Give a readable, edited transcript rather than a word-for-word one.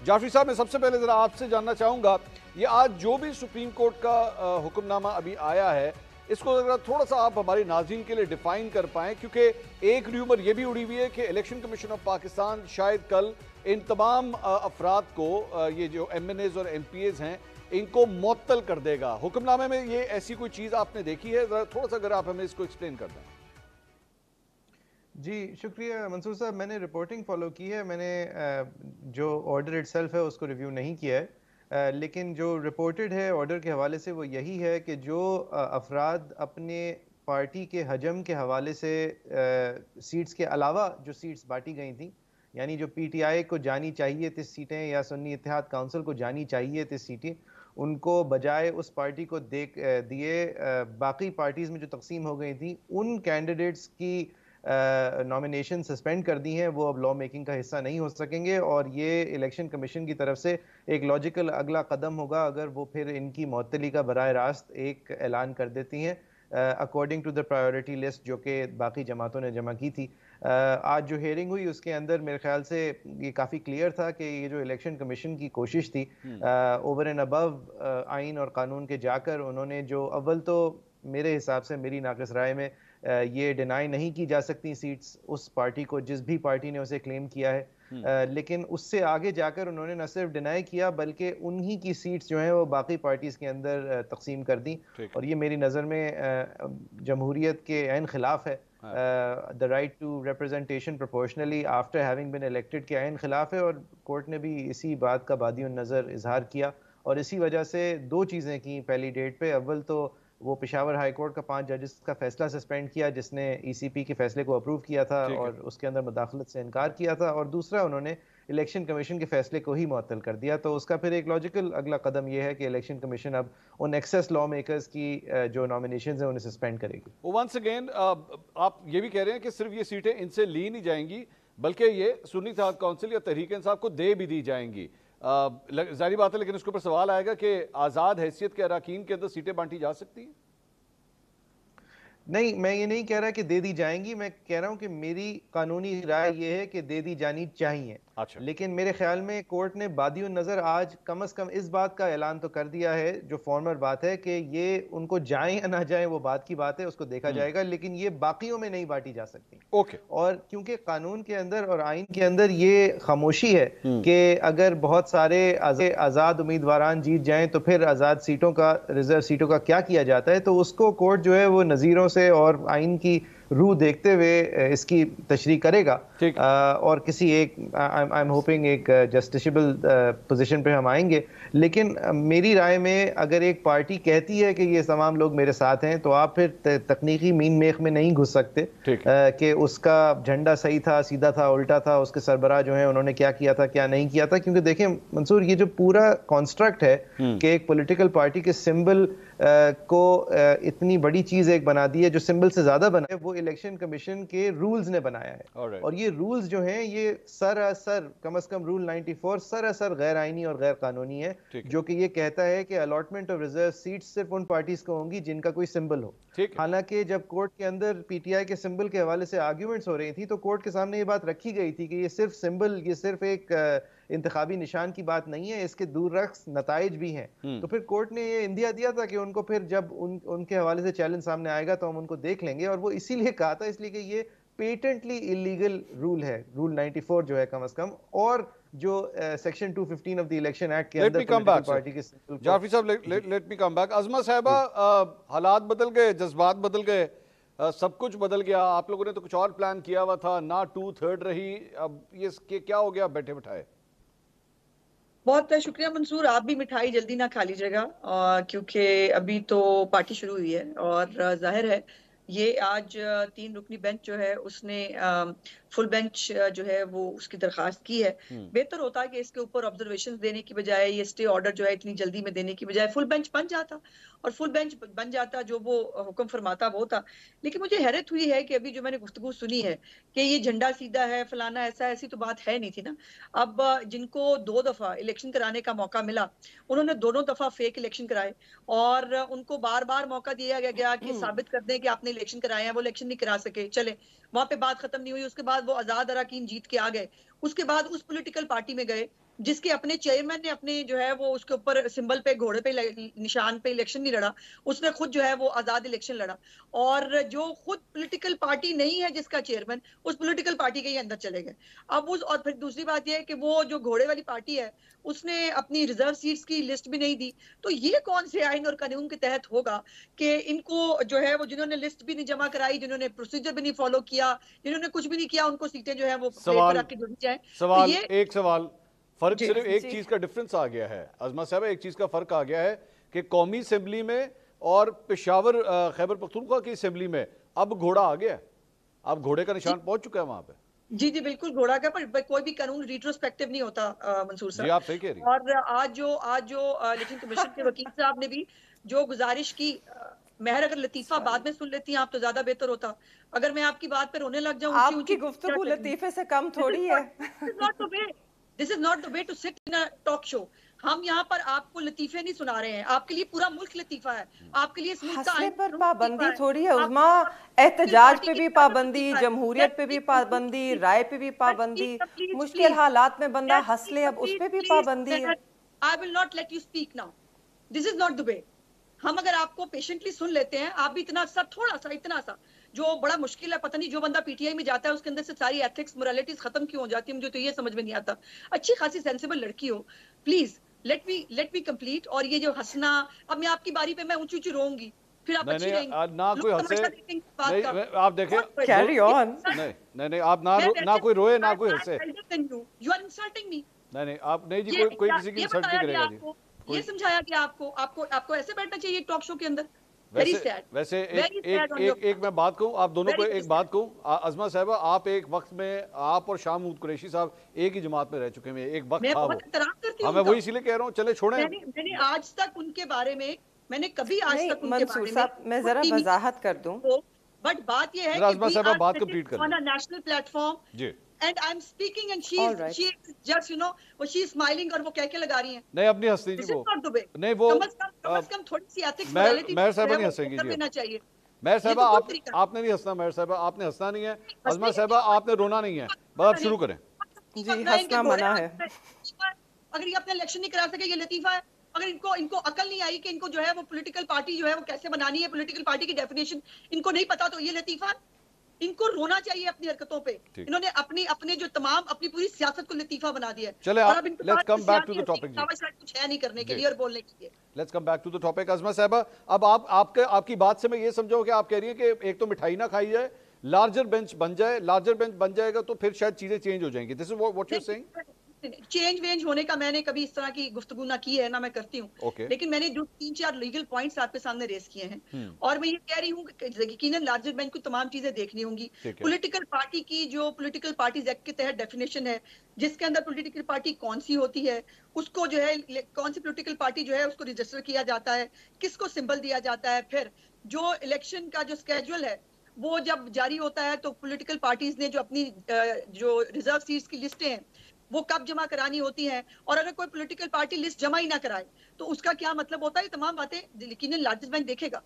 जाफरी साहब, मैं सबसे पहले जरा आपसे जानना चाहूंगा, ये आज जो भी सुप्रीम कोर्ट का हुक्मनामा अभी आया है, इसको जरा थोड़ा सा आप हमारे नाज़रीन के लिए डिफाइन कर पाएं, क्योंकि एक र्यूमर ये भी उड़ी हुई है कि इलेक्शन कमीशन ऑफ पाकिस्तान शायद कल इन तमाम अफराद को, ये जो MNAs और MPAs हैं, इनको मुअत्तल कर देगा। हुक्मनामे में ये ऐसी कोई चीज़ आपने देखी है? जरा थोड़ा सा अगर आप हमें इसको एक्सप्लेन कर दें। जी शुक्रिया मंसूर साहब, मैंने रिपोर्टिंग फॉलो की है। मैंने जो ऑर्डर इटसेल्फ है उसको रिव्यू नहीं किया है, लेकिन जो रिपोर्टेड है ऑर्डर के हवाले से वो यही है कि जो अफराद अपने पार्टी के हजम के हवाले से सीट्स के अलावा जो सीट्स बांटी गई थी, यानी जो PTI को जानी चाहिए थी सीटें या सुन्नी इत्तेहाद काउंसिल को जानी चाहिए थी सीटें, उनको बजाय उस पार्टी को दिए बाकी पार्टीज में जो तकसीम हो गई थी, उन कैंडिडेट्स की नॉमिनेशन सस्पेंड कर दी हैं। वो अब लॉ मेकिंग का हिस्सा नहीं हो सकेंगे और ये इलेक्शन कमीशन की तरफ से एक लॉजिकल अगला कदम होगा अगर वो फिर इनकी मुअत्तली का बराह रास्त एक ऐलान कर देती हैं according to the priority list जो कि बाकी जमातों ने जमा की थी। आज जो हेयरिंग हुई उसके अंदर मेरे ख्याल से ये काफ़ी क्लियर था कि ये जो इलेक्शन कमीशन की कोशिश थी ओवर एंड अबव आइन और कानून के जाकर, उन्होंने जो अव्वल तो मेरे हिसाब से, मेरी नाक़िस राय में, ये डिनाई नहीं की जा सकती सीट्स उस पार्टी को जिस भी पार्टी ने उसे क्लेम किया है, लेकिन उससे आगे जाकर उन्होंने न सिर्फ डिनाई किया बल्कि उन्हीं की सीट्स जो हैं वो बाकी पार्टीज के अंदर तकसीम कर दी। और ये मेरी नज़र में जमहूरियत के ऐन खिलाफ है। The right to representation proportionally after having been elected के ऐन खिलाफ है और कोर्ट ने भी इसी बात का बादियुन नज़र इजहार किया और इसी वजह से दो चीज़ें की पहली डेट पे। अव्वल तो वो पेशावर हाई कोर्ट का 5 जजेस का फैसला सस्पेंड किया जिसने ECP के फैसले को अप्रूव किया था और उसके अंदर मुदाखलत से इनकार किया था, और दूसरा उन्होंने इलेक्शन कमीशन के फैसले को ही मुअत्तल कर दिया। तो उसका फिर एक लॉजिकल अगला कदम यह है कि इलेक्शन कमीशन अब उन एक्सेस लॉ मेकर्स की जो नॉमिनेशंस हैं उन्हें सस्पेंड करेगी। वंस अगेन आप ये भी कह रहे हैं कि सिर्फ ये सीटें इनसे ली नहीं जाएंगी बल्कि ये सुन्नी इत्तेहाद काउंसिल या तहरीक इंसाफ को दे भी दी जाएंगी। जारी बात है, लेकिन उसके ऊपर सवाल आएगा कि आज़ाद हैसियत के अरकान के अंदर सीटें बांटी जा सकती हैं? नहीं, मैं ये नहीं कह रहा कि दे दी जाएंगी, मैं कह रहा हूं कि मेरी कानूनी राय ये है कि दे दी जानी चाहिए। अच्छा। लेकिन मेरे ख्याल में कोर्ट ने बादियुन नज़र आज कम से कम इस बात का ऐलान तो कर दिया है, जो फॉर्मल बात है कि ये उनको जाए या ना जाए वो बात की बात है, उसको देखा जाएगा, लेकिन ये बाकियों में नहीं बांटी जा सकती। ओके। और क्योंकि कानून के अंदर और आइन के अंदर ये खामोशी है कि अगर बहुत सारे आज़ाद उम्मीदवारान जीत जाएं तो फिर आज़ाद सीटों का, रिजर्व सीटों का क्या किया जाता है, तो उसको कोर्ट जो है वो नज़ीरों से और आइन की रूह देखते हुए इसकी तशरीह करेगा और किसी एक आई एम होपिंग एक जस्टिसेबल पोजीशन पे हम आएंगे। लेकिन मेरी राय में अगर एक पार्टी कहती है कि ये तमाम लोग मेरे साथ हैं तो आप फिर तकनीकी मीन मेख में नहीं घुस सकते कि उसका झंडा सही था, सीधा था, उल्टा था, उसके सरबराह जो है उन्होंने क्या किया था, क्या नहीं किया था। क्योंकि देखिए मंसूर, ये जो पूरा कॉन्स्ट्रक्ट है कि एक पॉलिटिकल पार्टी के सिंबल को इतनी बड़ी चीज एक बना दी है जो सिंबल से ज्यादा बना है, वो इलेक्शन कमीशन के रूल्स ने बनाया है। और ये रूल्स जो हैं ये सरासर, कम से कम रूल 94 सरासर गैर आईनी और गैर कानूनी है, जो कि ये कहता है कि अलॉटमेंट ऑफ रिजर्व सीट्स सिर्फ उन पार्टीज को होंगी जिनका कोई सिंबल हो। हालांकि जब कोर्ट के अंदर PTI के सिंबल के हवाले से आर्ग्यूमेंट्स हो रही थी तो कोर्ट के सामने ये बात रखी गई थी कि ये सिर्फ सिंबल, ये सिर्फ एक इंतखाबी निशान की बात नहीं है, इसके दूररख्स नताइज भी हैं। तो फिर कोर्ट ने ये इंदिया दिया था कि उनको फिर जब उनके हवाले से चैलेंज सामने आएगा तो हम उनको देख लेंगे, और वो इसीलिए कहा था इसलिए कि ये पेटेंटली इलीगल रूल है, रूल 94 जो है कम से कम, और जो section 215 of the election act के अंदर पार्टी के जाफरी साहब, let me come back. Azma साहिबा, हालात बदल गए, जज्बात बदल गए, सब कुछ बदल गया। आप लोगों ने तो कुछ और प्लान किया हुआ था, ना 2/3 रही, अब ये क्या हो गया बैठे बिठाए? बहुत शुक्रिया मंसूर, आप भी मिठाई जल्दी ना खा लीजिएगा क्योंकि अभी तो पार्टी शुरू हुई है और जाहिर है ये आज 3 रुकनी बेंच जो है उसने फुल बेंच जो है वो उसकी दरखास्त की है। बेहतर होता है कि इसके ऊपर ऑब्जर्वेशन देने की बजाय, ये स्टे ऑर्डर जो है इतनी जल्दी में देने की बजाय फुल बेंच बन जाता, और फुल बेंच बन जाता जो वो हुक्म फरमाता वो था। लेकिन मुझे हैरत हुई है कि अभी जो मैंने गुफ्तगू सुनी है कि ये झंडा सीधा है, फलाना ऐसा, ऐसी तो बात है नहीं थी ना। अब जिनको 2 दफा इलेक्शन कराने का मौका मिला, उन्होंने दोनों दफा फेक इलेक्शन कराए और उनको बार बार मौका दिया गया कि साबित कर दें कि आपने इलेक्शन कराए हैं। वो इलेक्शन नहीं करा सके, चले वहां पे बात खत्म नहीं हुई। उसके बाद वो आजाद अरकान जीत के आ गए, उसके बाद उस पॉलिटिकल पार्टी में गए जिसके अपने चेयरमैन ने अपने जो है वो उसके ऊपर सिंबल पे, घोड़े पे, निशान पे इलेक्शन नहीं लड़ा, उसने खुद जो है वो आजाद इलेक्शन लड़ा। और जो खुद पॉलिटिकल पार्टी नहीं है जिसका चेयरमैन, उस पॉलिटिकल पार्टी के ही अंदर चले गए। अब उस, और फिर दूसरी बात यह है कि वो जो घोड़े वाली पार्टी है उसने अपनी रिजर्व सीट्स की लिस्ट भी नहीं दी। तो ये कौन से आइन और कानून के तहत होगा कि इनको जो है वो, जिन्होंने लिस्ट भी नहीं जमा कराई, जिन्होंने प्रोसीजर भी नहीं फॉलो किया, जिन्होंने कुछ भी नहीं किया, उनको सीटें जो है वो सवाल आके जुड़ जाए। सवाल तो ये एक सवाल, फर्क जी, सिर्फ एक चीज का डिफरेंस आ गया है अजमा साहब, एक चीज का फर्क आ गया है कि कौमी असेंबली में और पेशावर खैबर पख्तूनख्वा की असेंबली में अब घोड़ा आ गया है, अब घोड़े का निशान पहुंच चुका है वहां पे। जी जी बिल्कुल घोड़ा का, पर कोई भी कानून रिट्रोस्पेक्टिव नहीं होता मंसूर जी साहब। आप सही कह रही हैं। और आज जो इलेक्शन कमीशन के वकील साहब ने भी जो गुजारिश की, महर अगर लतीफा बाद में सुन लेती हैं आप तो ज्यादा बेहतर होता। अगर मैं आपकी बात पे रोने लग जाऊं, आपकी गुफ्तगू लतीफे से कम थोड़ी है। This is not the way to sit in a talk show. हम यहाँ पर आपको लतीफे नहीं सुना रहे हैं, आपके लिए पूरा मुल्क लतीफा है, आपके लिए इस मुल्क का हंसने आइन पर कानून पाबंदी लतीफा थोड़ी है है। उस्मा, एहतजाज पे भी पाबंदी, जमहूरियत पे भी पाबंदी, राय पे भी पाबंदी, मुश्किल हालात में बंदा हंस ले अब उस पे भी पाबंदी है। I will not let you speak now, this is not the वे। हम अगर आपको पेशेंटली सुन लेते हैं, आप भी इतना सा, थोड़ा सा, इतना सा, जो बड़ा मुश्किल है, पता नहीं जो बंदा पीटीआई में जाता है उसके अंदर से सारी एथिक्स मोरालिटीज खत्म क्यों हो जाती है, मुझे तो ये समझ में नहीं आता। अच्छी खासी सेंसिबल लड़की हो, प्लीज लेट मी कंप्लीट। और ये जो हंसना, अब मैं आपकी बारी पे मैं ऊंची ऊंची रोऊंगी, फिर आप अच्छी रहेंगी, ना कोई हंसे नहीं, आप देखें कैरी ऑन। नहीं आप ना कोई रोए ना कोई हंसे। You are insulting me. नहीं आप नहीं जी, कोई किसी की इंसल्ट नहीं करेगा जी। ये समझाया कि आपको ऐसे बैठना चाहिए टॉक शो के अंदर। वैसे एक मैं बात कहूं, आप दोनों को एक बात कहूं, अजमा साहबा, आप एक वक्त में, आप और शाह महमूद कुरैशी साहब एक ही जमात में रह चुके हैं, एक वक्त था वो। मैं वही इसीलिए कह रहा हूं, चले छोड़ें। मैंने आज तक उनके बारे में, मैंने कभी आज तक उनके बारे में, मैं जरा वजाहत कर दूं, बट बात ये है कि अजमा साहबा बात कंप्लीट कर ऑन अ नेशनल प्लेटफॉर्म जी, and I'm speaking and she is just, you know, वो she is smiling और वो क्या क्या लगा रही हैं। नहीं अपनी हंसती जी वो, नहीं वो कम से कम थोड़ी सी एथिक्स महर साहबा नहीं हंसेंगी जी, चाहिए। महर साहबा आपने नहीं हंसना, महर साहबा आपने हंसना नहीं है, अजमा साहबा आपने रोना नहीं है, बस आप शुरू करें जी। हंसना मना है। अगर ये अपना इलेक्शन नहीं करा सके, ये लतीफा है। अगर इनको अकल नहीं आई कि इनको जो है वो पॉलिटिकल पार्टी जो है वो कैसे बनानी है, पॉलिटिकल पार्टी की डेफिनेशन इनको नहीं पता, तो ये लतीफा, इनको रोना चाहिए अपनी हरकतों पे। इन्होंने अपने जो तमाम अपनी पूरी सियासत को लतीफा बना दिया है। चले और अब let's come back to the topic जी, कुछ है नहीं करने के लिए और बोलने के लिए। Let's come back to the topic. Azma साहबा, अब आपकी बात से मैं ये समझाऊं कि आप कह रही हैं कि एक तो मिठाई ना खाई जाए, लार्जर बेंच बन जाए, लार्जर बेंच बन जाएगा तो फिर शायद चीजें चेंज हो जाएंगी। This is what you are saying. Change वेंज होने का मैंने कभी इस तरह की गुफ्तगू ना की है, ना मैं करती हूँ। लेकिन मैंने जो 3-4 लीगल पॉइंट्स आपके सामने रेस किए हैं, और मैं ये कह रही हूँ कि यकीनन लार्जर बेंच को तमाम चीजें देखनी होंगी। पॉलिटिकल पार्टी की जो पॉलिटिकल पार्टीज एक्ट के तहत डेफिनेशन है, जिसके अंदर पॉलिटिकल पार्टी कौन सी होती है, उसको जो है कौन सी पॉलिटिकल पार्टी जो है उसको रजिस्टर किया जाता है, किसको सिंबल दिया जाता है, फिर जो इलेक्शन का जो स्केड्यूल है वो जब जारी होता है तो पॉलिटिकल पार्टीज ने जो अपनी जो रिजर्व सीट्स की लिस्टें हैं वो कब जमा करानी होती है, और अगर कोई पॉलिटिकल पार्टी लिस्ट जमा ही ना कराए तो उसका क्या मतलब होता है। ये तमाम बातें यकीनन लार्जर बेंच देखेगा।